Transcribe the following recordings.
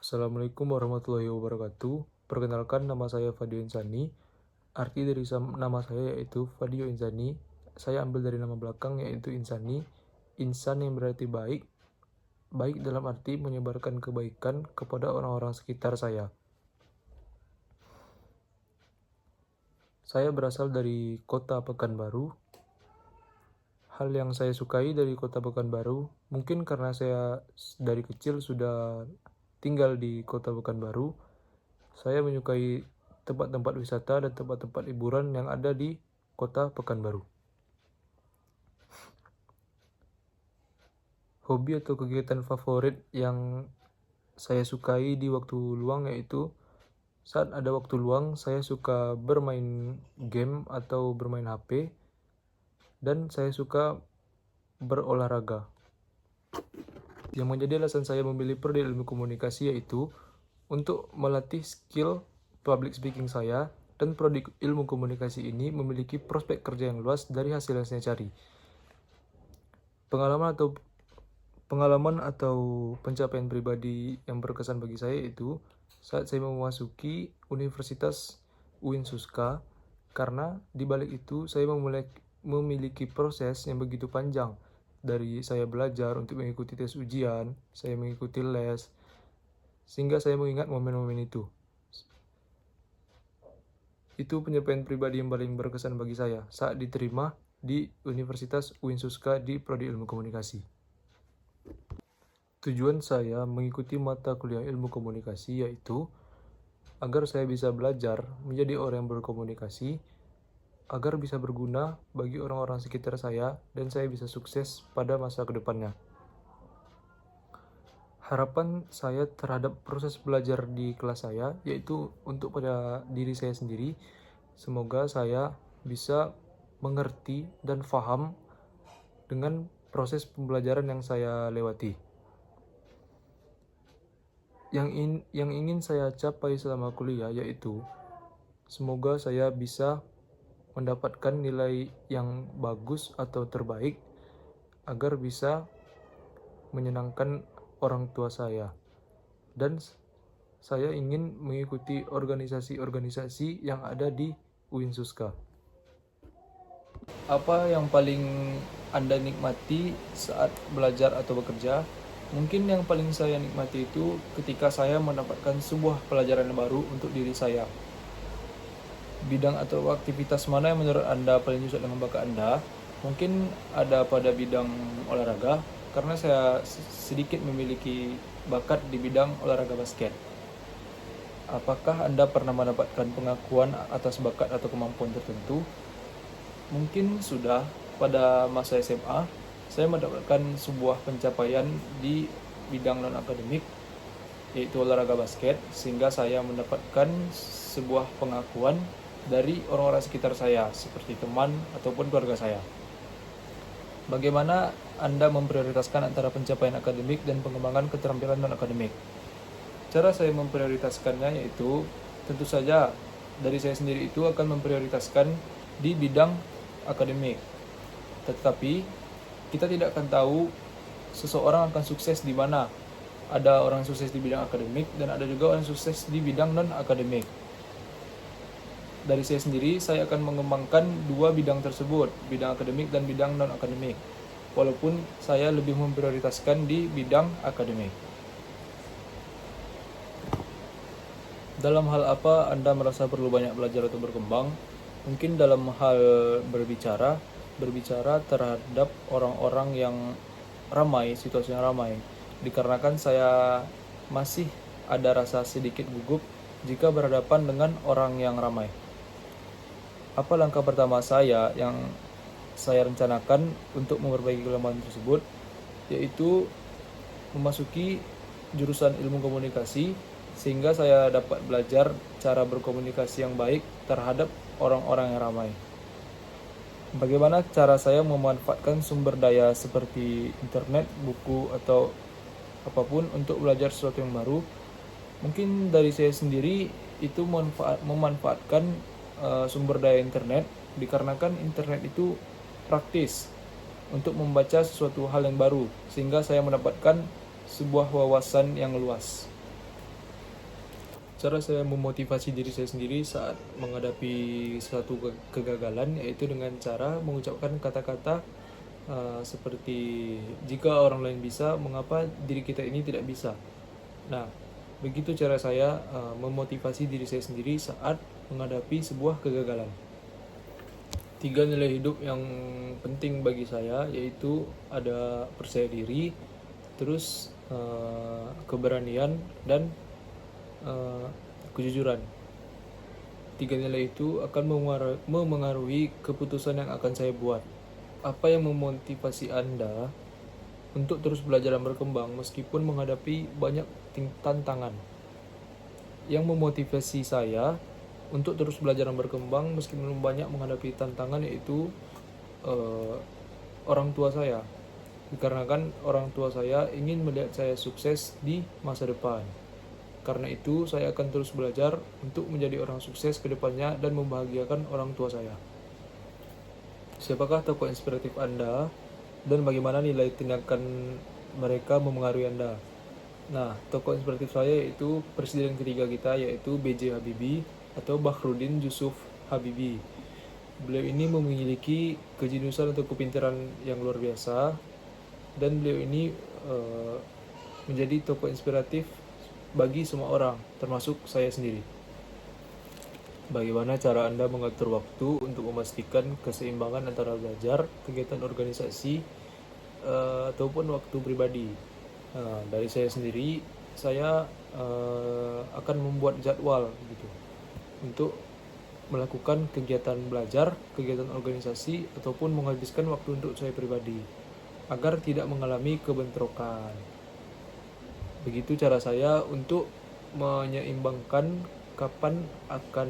Assalamualaikum warahmatullahi wabarakatuh. Perkenalkan, nama saya Fadio Insani. Arti dari nama saya yaitu Fadio Insani. Saya ambil dari nama belakang yaitu Insani. Insan yang berarti baik. Baik dalam arti menyebarkan kebaikan kepada orang-orang sekitar saya. Saya berasal dari kota Pekanbaru. Hal yang saya sukai dari kota Pekanbaru, mungkin karena saya dari kecil sudah tinggal di kota Pekanbaru, saya menyukai tempat-tempat wisata dan tempat-tempat hiburan yang ada di kota Pekanbaru. Hobi atau kegiatan favorit yang saya sukai di waktu luang yaitu saat ada waktu luang saya suka bermain game atau bermain HP, dan saya suka berolahraga. Yang menjadi alasan saya memilih prodi ilmu komunikasi yaitu untuk melatih skill public speaking saya, dan prodi ilmu komunikasi ini memiliki prospek kerja yang luas dari hasil yang saya cari. Pengalaman atau pencapaian pribadi yang berkesan bagi saya itu saat saya memasuki Universitas UIN Suska, karena di balik itu saya memiliki proses yang begitu panjang. Dari saya belajar untuk mengikuti tes ujian, saya mengikuti les, sehingga saya mengingat momen-momen itu. Itu pencapaian pribadi yang paling berkesan bagi saya saat diterima di Universitas UIN Suska di Prodi Ilmu Komunikasi. Tujuan saya mengikuti mata kuliah ilmu komunikasi yaitu agar saya bisa belajar menjadi orang yang berkomunikasi, agar bisa berguna bagi orang-orang sekitar saya, dan saya bisa sukses pada masa kedepannya. Harapan saya terhadap proses belajar di kelas saya yaitu untuk pada diri saya sendiri, semoga saya bisa mengerti dan paham dengan proses pembelajaran yang saya lewati. Yang ingin saya capai selama kuliah yaitu semoga saya bisa mendapatkan nilai yang bagus atau terbaik agar bisa menyenangkan orang tua saya. Dan saya ingin mengikuti organisasi-organisasi yang ada di UIN Suska. Apa yang paling Anda nikmati saat belajar atau bekerja? Mungkin yang paling saya nikmati itu ketika saya mendapatkan sebuah pelajaran baru untuk diri saya. Bidang atau aktivitas mana yang menurut Anda paling cocok dengan bakat Anda? Mungkin ada pada bidang olahraga, karena saya sedikit memiliki bakat di bidang olahraga basket. Apakah Anda pernah mendapatkan pengakuan atas bakat atau kemampuan tertentu? Mungkin sudah pada masa SMA, saya mendapatkan sebuah pencapaian di bidang non-akademik, yaitu olahraga basket, sehingga saya mendapatkan sebuah pengakuan dari orang-orang sekitar saya, seperti teman ataupun keluarga saya. Bagaimana Anda memprioritaskan antara pencapaian akademik dan pengembangan keterampilan non-akademik? Cara saya memprioritaskannya yaitu, tentu saja dari saya sendiri itu akan memprioritaskan di bidang akademik. Tetapi kita tidak akan tahu seseorang akan sukses di mana. Ada orang sukses di bidang akademik dan ada juga orang sukses di bidang non-akademik. Dari saya sendiri, saya akan mengembangkan dua bidang tersebut, bidang akademik dan bidang non-akademik, walaupun saya lebih memprioritaskan di bidang akademik. Dalam hal apa Anda merasa perlu banyak belajar atau berkembang? Mungkin dalam hal berbicara terhadap orang-orang yang ramai, situasi yang ramai. Dikarenakan saya masih ada rasa sedikit gugup jika berhadapan dengan orang yang ramai. Apa langkah pertama saya yang saya rencanakan untuk memperbaiki kelemahan tersebut? Yaitu memasuki jurusan ilmu komunikasi, sehingga saya dapat belajar cara berkomunikasi yang baik terhadap orang-orang yang ramai. Bagaimana cara saya memanfaatkan sumber daya seperti internet, buku, atau apapun untuk belajar sesuatu yang baru? Mungkin dari saya sendiri itu memanfaatkan sumber daya internet, dikarenakan internet itu praktis untuk membaca sesuatu hal yang baru, sehingga saya mendapatkan sebuah wawasan yang luas. Cara saya memotivasi diri saya sendiri saat menghadapi suatu kegagalan yaitu dengan cara mengucapkan kata-kata seperti jika orang lain bisa, mengapa diri kita ini tidak bisa. Nah, begitu cara saya memotivasi diri saya sendiri saat menghadapi sebuah kegagalan. 3 nilai hidup yang penting bagi saya yaitu ada percaya diri, terus keberanian, dan kejujuran. 3 nilai itu akan memengaruhi keputusan yang akan saya buat. Apa yang memotivasi Anda untuk terus belajar dan berkembang meskipun menghadapi banyak tantangan? Yang memotivasi saya untuk terus belajar dan berkembang meskipun banyak menghadapi tantangan yaitu orang tua saya. Dikarenakan orang tua saya ingin melihat saya sukses di masa depan. Karena itu saya akan terus belajar untuk menjadi orang sukses ke depannya dan membahagiakan orang tua saya. Siapakah tokoh inspiratif Anda dan bagaimana nilai tindakan mereka memengaruhi Anda? Nah, tokoh inspiratif saya yaitu presiden ketiga kita yaitu B.J. Habibie atau Bakhrudin Yusuf Habibie. Beliau ini memiliki kejeniusan atau kepintaran yang luar biasa, dan beliau ini menjadi tokoh inspiratif bagi semua orang, termasuk saya sendiri. Bagaimana cara Anda mengatur waktu untuk memastikan keseimbangan antara belajar, kegiatan organisasi, ataupun waktu pribadi? Dari saya sendiri, saya akan membuat jadwal gitu untuk melakukan kegiatan belajar, kegiatan organisasi, ataupun menghabiskan waktu untuk saya pribadi agar tidak mengalami kebentrokan. Begitu cara saya untuk menyeimbangkan kapan akan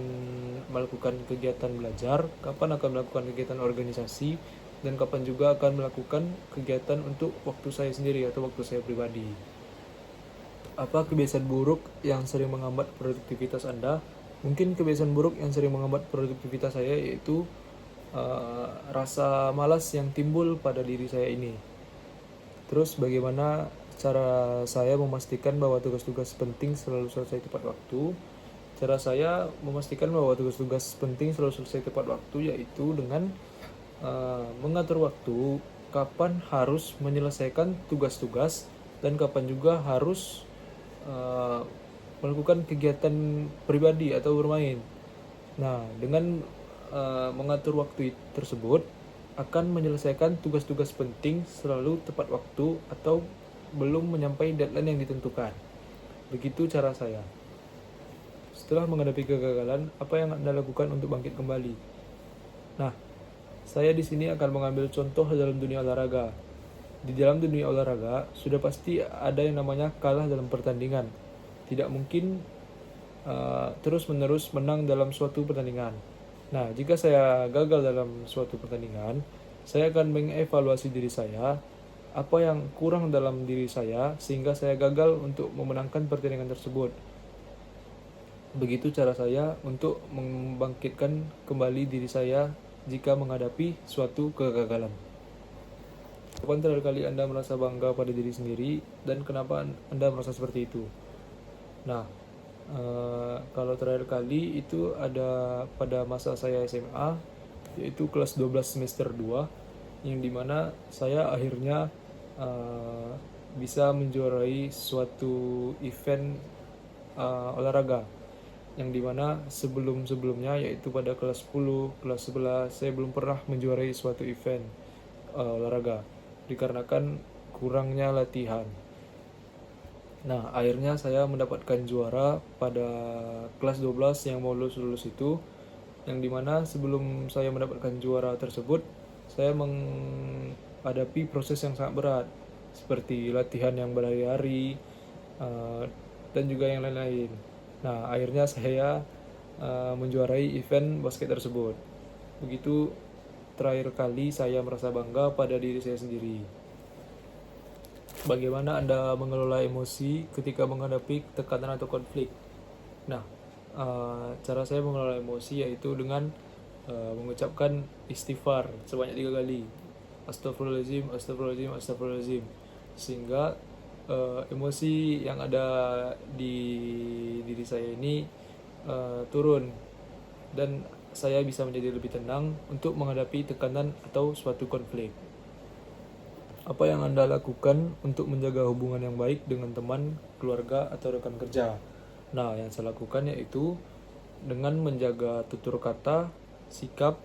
melakukan kegiatan belajar, kapan akan melakukan kegiatan organisasi, dan kapan juga akan melakukan kegiatan untuk waktu saya sendiri atau waktu saya pribadi. Apa kebiasaan buruk yang sering menghambat produktivitas Anda? Mungkin kebiasaan buruk yang sering menghambat produktivitas saya yaitu rasa malas yang timbul pada diri saya ini. Terus bagaimana cara saya memastikan bahwa tugas-tugas penting selalu selesai tepat waktu? Cara saya memastikan bahwa tugas-tugas penting selalu selesai tepat waktu yaitu dengan mengatur waktu kapan harus menyelesaikan tugas-tugas dan kapan juga harus melakukan kegiatan pribadi atau bermain. Nah, dengan mengatur waktu tersebut akan menyelesaikan tugas-tugas penting selalu tepat waktu atau belum menyampai deadline yang ditentukan. Begitu cara saya. Setelah menghadapi kegagalan, apa yang Anda lakukan untuk bangkit kembali? Nah, saya di sini akan mengambil contoh dalam dunia olahraga. Di dalam dunia olahraga, sudah pasti ada yang namanya kalah dalam pertandingan. Tidak mungkin terus-menerus menang dalam suatu pertandingan. Nah, jika saya gagal dalam suatu pertandingan, saya akan mengevaluasi diri saya, apa yang kurang dalam diri saya sehingga saya gagal untuk memenangkan pertandingan tersebut. Begitu cara saya untuk membangkitkan kembali diri saya jika menghadapi suatu kegagalan. Kapan terakhir kali Anda merasa bangga pada diri sendiri dan kenapa Anda merasa seperti itu? Nah, kalau terakhir kali itu ada pada masa saya SMA, yaitu kelas 12 semester 2, yang dimana saya akhirnya bisa menjuarai suatu event olahraga, yang dimana sebelum-sebelumnya yaitu pada kelas 10, kelas 11 saya belum pernah menjuarai suatu event olahraga dikarenakan kurangnya latihan. Nah, akhirnya saya mendapatkan juara pada kelas 12 yang mau lulus itu, yang dimana sebelum saya mendapatkan juara tersebut, saya menghadapi proses yang sangat berat, seperti latihan yang berhari-hari, dan juga yang lain-lain. Nah, akhirnya saya menjuarai event basket tersebut. Begitu terakhir kali saya merasa bangga pada diri saya sendiri. Bagaimana Anda mengelola emosi ketika menghadapi tekanan atau konflik? Nah, cara saya mengelola emosi yaitu dengan mengucapkan istighfar sebanyak 3 kali. Astagfirullahaladzim, astagfirullahaladzim, astagfirullahaladzim. Sehingga emosi yang ada di diri saya ini turun, dan saya bisa menjadi lebih tenang untuk menghadapi tekanan atau suatu konflik. Apa yang Anda lakukan untuk menjaga hubungan yang baik dengan teman, keluarga, atau rekan kerja? Nah, yang saya lakukan yaitu dengan menjaga tutur kata, sikap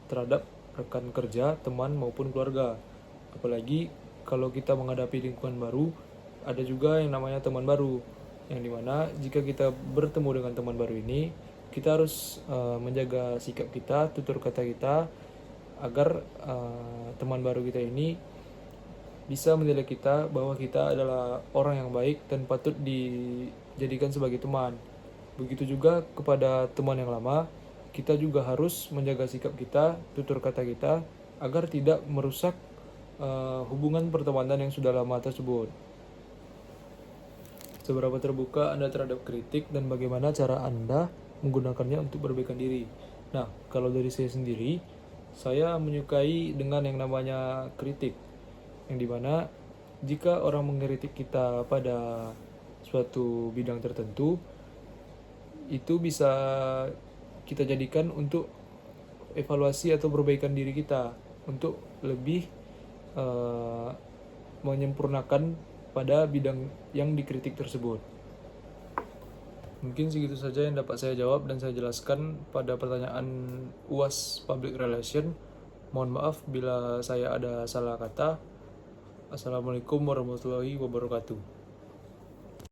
terhadap rekan kerja, teman, maupun keluarga. Apalagi kalau kita menghadapi lingkungan baru, ada juga yang namanya teman baru. Yang dimana jika kita bertemu dengan teman baru ini, kita harus menjaga sikap kita, tutur kata kita, agar teman baru kita ini bisa menilai kita bahwa kita adalah orang yang baik dan patut dijadikan sebagai teman. Begitu juga kepada teman yang lama, kita juga harus menjaga sikap kita, tutur kata kita, agar tidak merusak hubungan pertemanan yang sudah lama tersebut. Seberapa terbuka Anda terhadap kritik dan bagaimana cara Anda menggunakannya untuk perbaikan diri? Nah, kalau dari saya sendiri, saya menyukai dengan yang namanya kritik, yang dimana jika orang mengkritik kita pada suatu bidang tertentu, itu bisa kita jadikan untuk evaluasi atau perbaikan diri kita untuk lebih menyempurnakan pada bidang yang dikritik tersebut. Mungkin segitu saja yang dapat saya jawab dan saya jelaskan pada pertanyaan UAS Public Relation. Mohon maaf bila saya ada salah kata. Assalamualaikum warahmatullahi wabarakatuh.